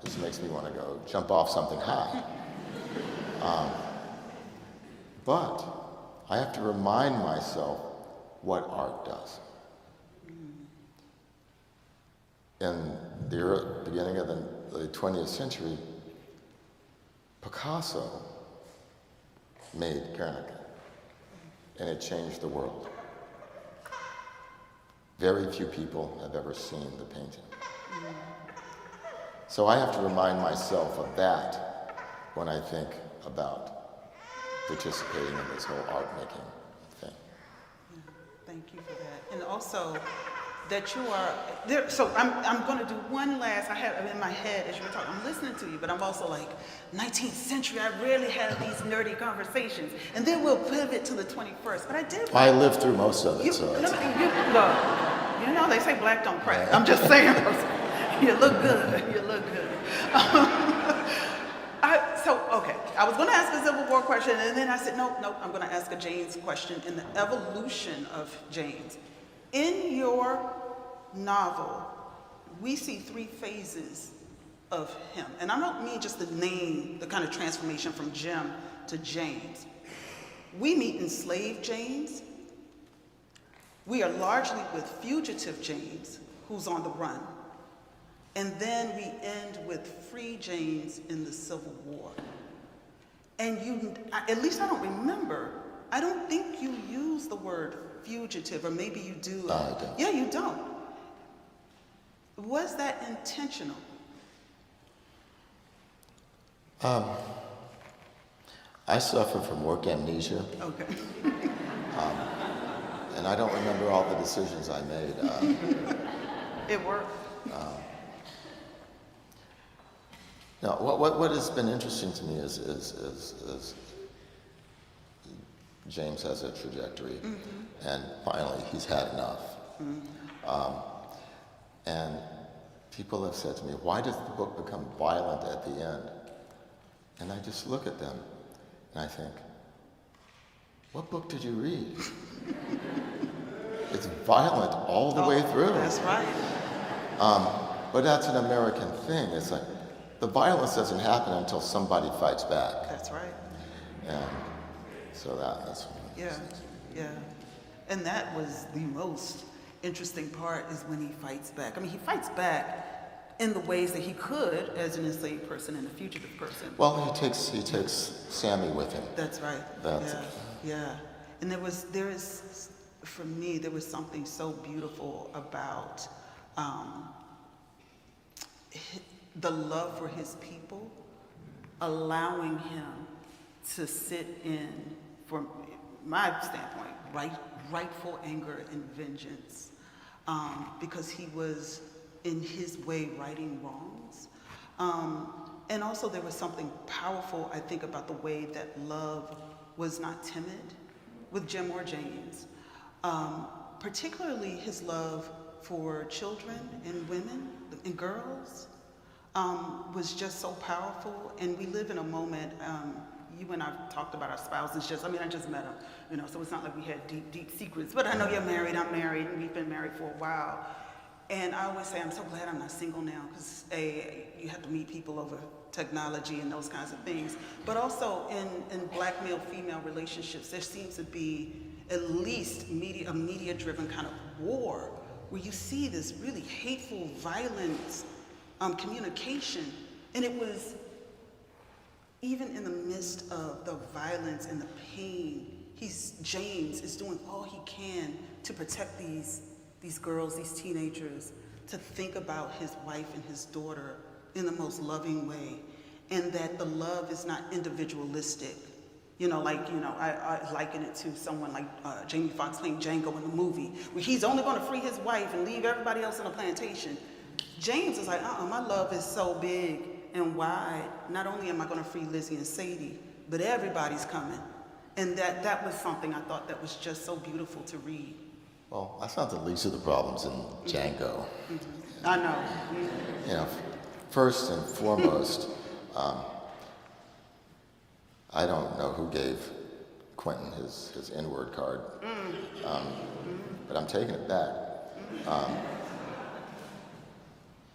this makes me want to go jump off something high. But I have to remind myself what art does. In the beginning of the 20th century, Picasso made Guernica, and it changed the world. Very few people have ever seen the painting. So I have to remind myself of that when I think about participating in this whole art-making thing. Thank you for that. And also, that you are there. So I'm going to do one last. I have in my head as you were talking. I'm listening to you, but I'm also like 19th century. I rarely have these nerdy conversations, and then we'll pivot to the 21st. But I did. I lived through most of it. They say black don't crack. I'm just saying. You look good. You look good. I was going to ask a Civil War question, and then I said, nope, I'm going to ask a James question in the evolution of James. In your novel, we see 3 phases of him. And I don't mean just the name, the kind of transformation from Jim to James. We meet enslaved James. We are largely with fugitive James, who's on the run. And then we end with free James in the Civil War. And at least I don't remember, I don't think you use the word fugitive, or maybe you do. No, I don't. Yeah, you don't. Was that intentional? I suffer from work amnesia. Okay. And I don't remember all the decisions I made. It worked. Now, what has been interesting to me is James has a trajectory, and finally he's had enough. And people have said to me, why does the book become violent at the end? And I just look at them, and I think, what book did you read? It's violent all the way through. That's right. But that's an American thing. It's like, the violence doesn't happen until somebody fights back. That's right. And so that's Yeah. And that was the most interesting part, is when he fights back. I mean, he fights back in the ways that he could as an enslaved person and a fugitive person. Well, he takes Sammy with him. That's right. That's Yeah. And for me, there was something so beautiful about the love for his people, allowing him to sit in, from my standpoint, rightful anger and vengeance, because he was, in his way, righting wrongs. And also there was something powerful, I think, about the way that love was not timid with Jim or James. Particularly his love for children and women and girls was just so powerful. And we live in a moment, you and I talked about our spouses just, I just met him, so it's not like we had deep secrets, but I know you're married, I'm married, and we've been married for a while. And I always say, I'm so glad I'm not single now, because you have to meet people over technology and those kinds of things. But also in black male-female relationships, there seems to be at least a media-driven kind of war, where you see this really hateful, violent communication. And it was, even in the midst of the violence and the pain, James is doing all he can to protect these girls, these teenagers, to think about his wife and his daughter in the most loving way, and that the love is not individualistic. I liken it to someone like Jamie Foxx playing Django in the movie, where he's only going to free his wife and leave everybody else on the plantation. James is like, my love is so big and wide. Not only am I going to free Lizzie and Sadie, but everybody's coming. And that was something I thought that was just so beautiful to read. Well, that's not the least of the problems in Django. Mm-hmm. I know. Mm-hmm. First and foremost, I don't know who gave Quentin his N-word card, but I'm taking it back.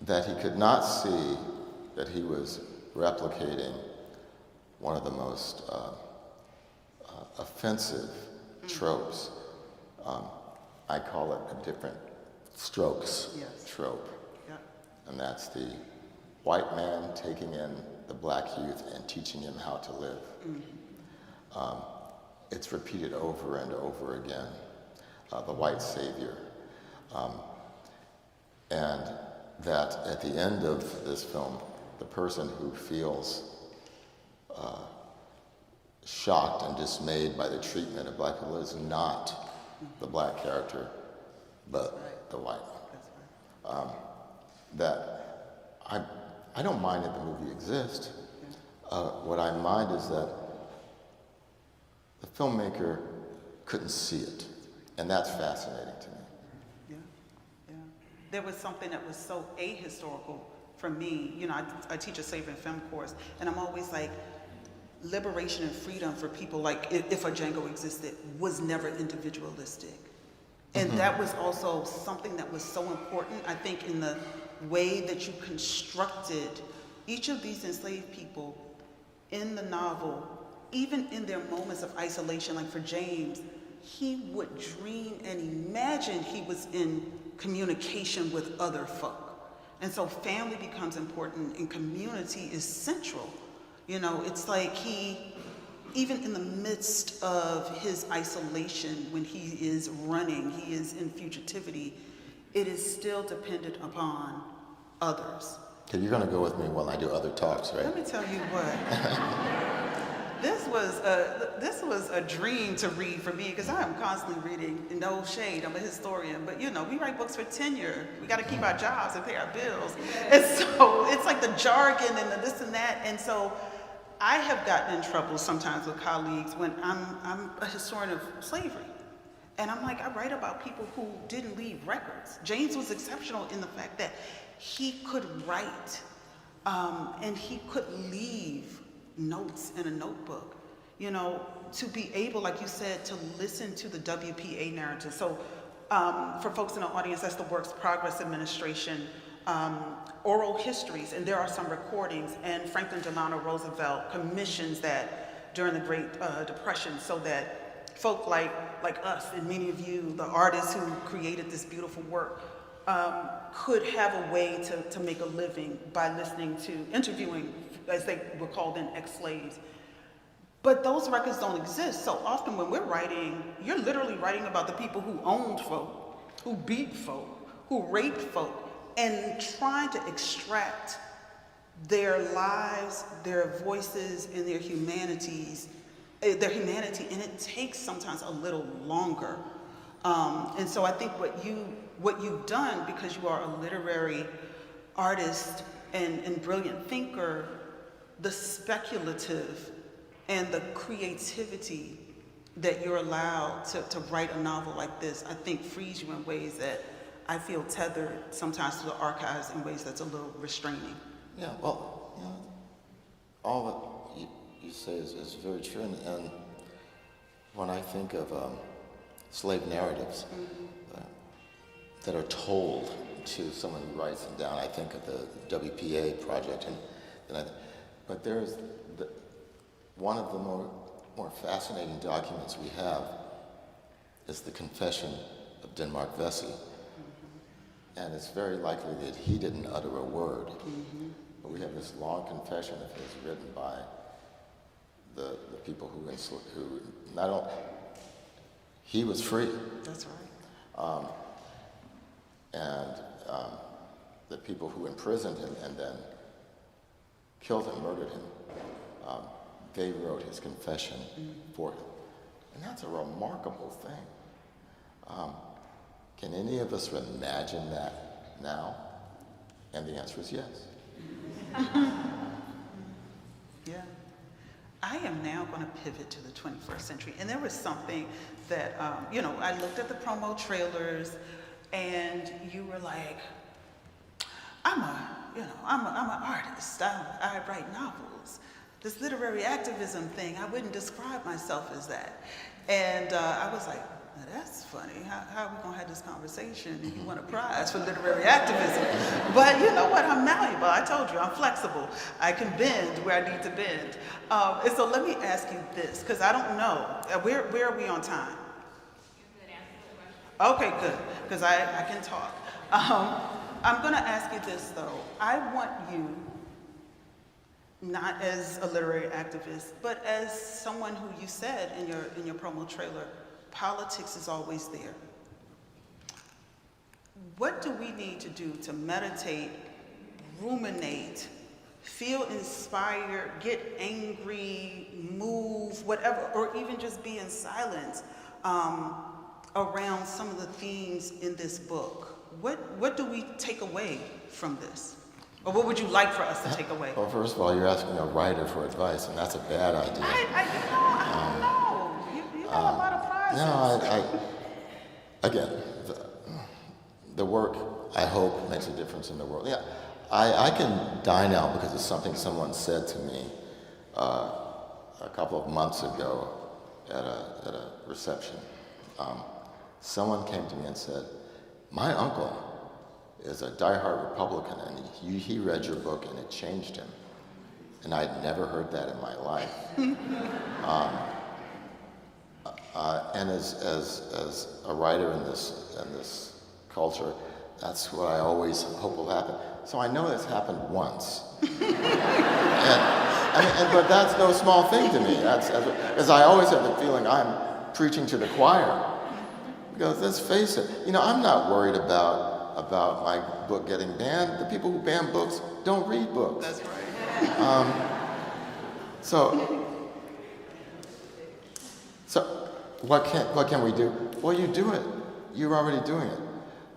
That he could not see that he was replicating one of the most offensive tropes. I call it a different strokes trope. Yeah. And that's the white man taking in the black youth and teaching him how to live. Mm-hmm. It's repeated over and over again, the white savior. And that at the end of this film, the person who feels shocked and dismayed by the treatment of black people is not the black character, but the white one. That I don't mind that the movie exists. What I mind is that the filmmaker couldn't see it, and that's fascinating to me. Yeah. There was something that was so ahistorical for me. I teach a slavery and film course, and I'm always like, liberation and freedom for people, like if a Django existed, was never individualistic. And that was also something that was so important, I think, in the way that you constructed each of these enslaved people in the novel, even in their moments of isolation. Like for James, he would dream and imagine he was in communication with other folk. And so family becomes important and community is central. It's like even in the midst of his isolation, when he is running, he is in fugitivity, it is still dependent upon others. Okay, you're going to go with me while I do other talks, right? Let me tell you what. This was a dream to read for me, because I am constantly reading. No shade, I'm a historian, but we write books for tenure. We got to keep our jobs and pay our bills. And so it's like the jargon and the this and that. And so I have gotten in trouble sometimes with colleagues when I'm a historian of slavery. And I'm like, I write about people who didn't leave records. James was exceptional in the fact that he could write and he could leave notes in a notebook, to be able, like you said, to listen to the WPA narrative. So for folks in the audience, that's the Works Progress Administration oral histories, and there are some recordings, and Franklin Delano Roosevelt commissions that during the Great Depression, so that folk like us and many of you, the artists who created this beautiful work, could have a way to make a living by interviewing, as they were called then, ex-slaves. But those records don't exist. So often when we're writing, you're literally writing about the people who owned folk, who beat folk, who raped folk, and trying to extract their lives, their voices, and their humanity, and it takes sometimes a little longer. And so I think what you've done, because you are a literary artist and brilliant thinker, the speculative and the creativity that you're allowed to write a novel like this, I think frees you in ways that I feel tethered sometimes to the archives in ways that's a little restraining. Yeah, well, all that you say is very true. And when I think of slave narratives that are told to someone who writes them down, I think of the WPA project, but there's one of the more fascinating documents we have is the Confession of Denmark Vesey. And it's very likely that he didn't utter a word. But we have this long confession of his written by the people who not only, he was free. That's right. And the people who imprisoned him and then killed him, murdered him, they wrote his confession for him. And that's a remarkable thing. Can any of us imagine that now? And the answer is yes. Yeah. I am now going to pivot to the 21st century. And there was something that, I looked at the promo trailers and you were like, I'm an artist. I write novels. This literary activism thing, I wouldn't describe myself as that. And I was like, now that's funny. How are we going to have this conversation if you want a prize for literary activism? But you know what? I'm malleable. I told you, I'm flexible. I can bend where I need to bend. And so let me ask you this, because I don't know. Where are we on time? You could answer the question. Okay, good, because I can talk. I'm going to ask you this, though. I want you, not as a literary activist, but as someone who you said in your promo trailer, politics is always there. What do we need to do to meditate, ruminate, feel inspired, get angry, move, whatever, or even just be in silence around some of the themes in this book? What do we take away from this? Or what would you like for us to take away? Well, first of all, you're asking a writer for advice, and that's a bad idea. I don't know. You got a lot of prizes. Again, the work, I hope, makes a difference in the world. Yeah, I can die now because of something someone said to me a couple of months ago at a reception. Someone came to me and said, my uncle is a diehard Republican, and he read your book and it changed him. And I'd never heard that in my life. And as a writer in this culture, that's what I always hope will happen. So I know it's happened once. But that's no small thing to me. Because I always have the feeling I'm preaching to the choir. Because let's face it, I'm not worried about my book getting banned. The people who ban books don't read books. That's right. So what can we do? Well, you do it. You're already doing it.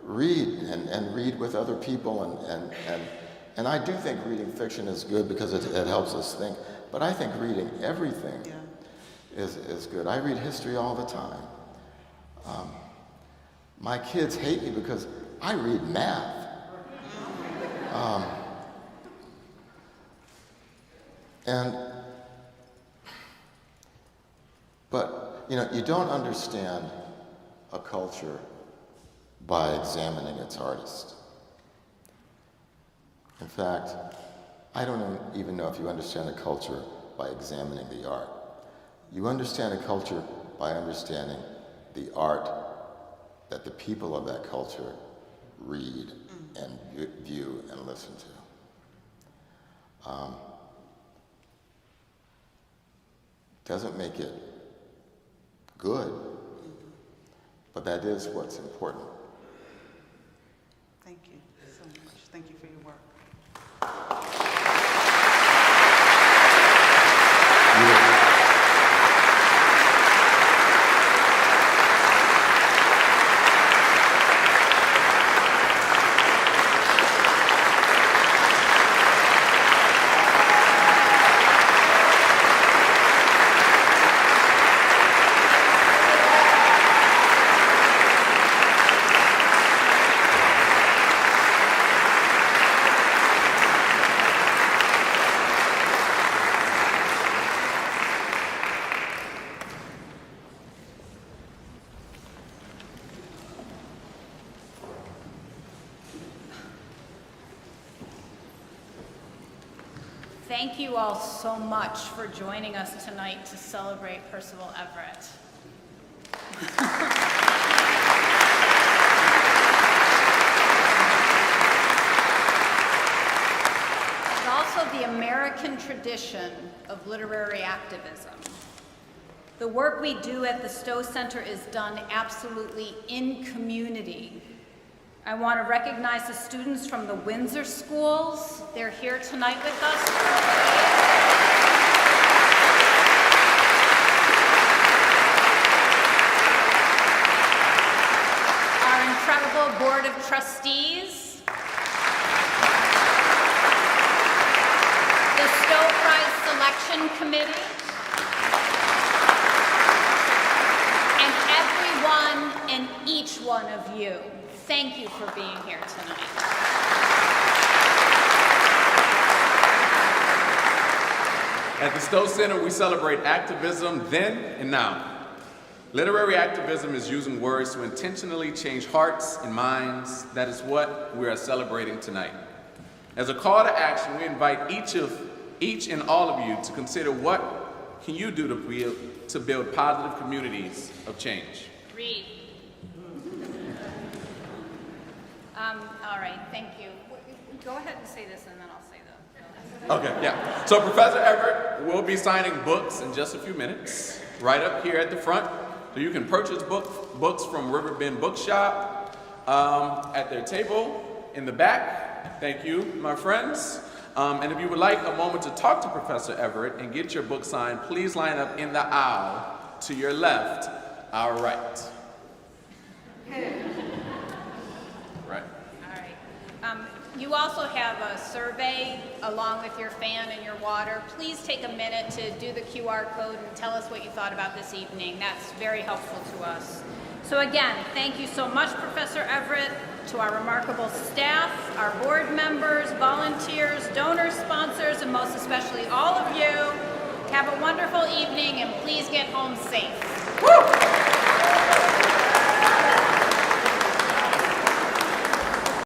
Read and read with other people and I do think reading fiction is good because it helps us think. But I think reading everything is good. I read history all the time. My kids hate me because I read math. But you don't understand a culture by examining its artists. In fact, I don't even know if you understand a culture by examining the art. You understand a culture by understanding the art that the people of that culture read and view and listen to. Doesn't make it good, but that is what's important. Thank you so much. Thank you for your work. Thank you all so much for joining us tonight to celebrate Percival Everett. It's also the American tradition of literary activism. The work we do at the Stowe Center is done absolutely in community. I want to recognize the students from the Windsor schools. They're here tonight with us. Our incredible Board of Trustees. The Stowe Prize Selection Committee. And everyone and each one of you. Thank you for being here tonight. At the Stowe Center, we celebrate activism then and now. Literary activism is using words to intentionally change hearts and minds. That is what we are celebrating tonight. As a call to action, we invite each and all of you to consider what can you do to build positive communities of change. Read. All right, thank you. Go ahead and say this and then I'll say that. Okay, yeah. So Professor Everett will be signing books in just a few minutes, right up here at the front. So you can purchase books from Riverbend Bookshop at their table in the back. Thank you, my friends. And if you would like a moment to talk to Professor Everett and get your book signed, please line up in the aisle to your left, our right. Right. All right. You also have a survey along with your fan and your water. Please take a minute to do the QR code and tell us what you thought about this evening. That's very helpful to us. So again, thank you so much, Professor Everett, to our remarkable staff, our board members, volunteers, donors, sponsors, and most especially all of you. Have a wonderful evening and please get home safe. Woo!